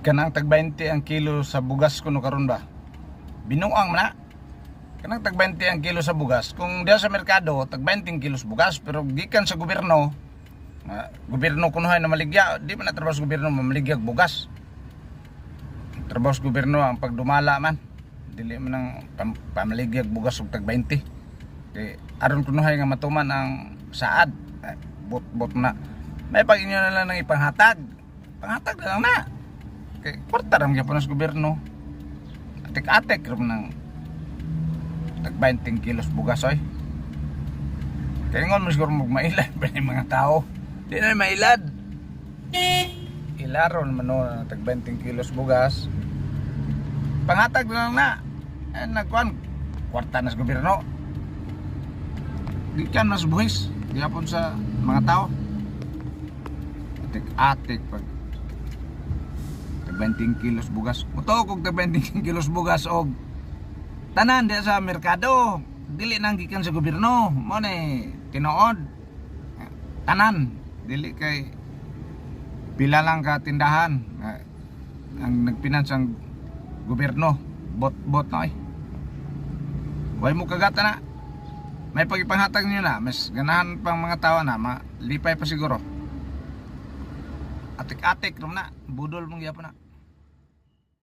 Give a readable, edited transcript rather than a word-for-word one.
kanang tag 20 ang kilo sa bugas kuno karon ba? Binuang man na. Kanang tag 20 ang kilo sa bugas. Kung diha sa merkado tag 20 kilos bugas, pero gikan sa gobyerno, gobyerno kunuhay na maligya, di man na trabaho sa gobyerno mamaligya og bugas. Trabaho sa gobyerno ang pagdumala man. Dili man ang pamaligya og bugas og tag 20. Kay aron kunuhay nga matuman ang saad, bot na. May pag inyo na lang ng ipanghatag. Panghatag na lang na. Kay kwarta ram gyapon sa gobyerno. Atik-atik ram ng tag 20 kilos bugas oy. Kaya ngon mo siguro magmailad pa yung mga tao. Di na mailad. Ilaron man no tag 20 kilos bugas. Panghatag na lang na. Nagkuhan kwarta na sa gobyerno. Di ka mas buhis. Gyapon sa mga tao. Atik-atik pag 20 kilos bugas. Muto kog 20 kilos bugas og tanan di sa merkado. Dili nang gikan sa gobyerno. Mo ni tinuod. Tanan dili kay pila lang ka tindahan ang nagpinans ang gobyerno. Bot na ay. Way mo kagata na. May pagipanghatag niyo na. Mas ganahan pang mga tao na. Malipay pa siguro. Atik-atik rum na. Budol mong gyapon na.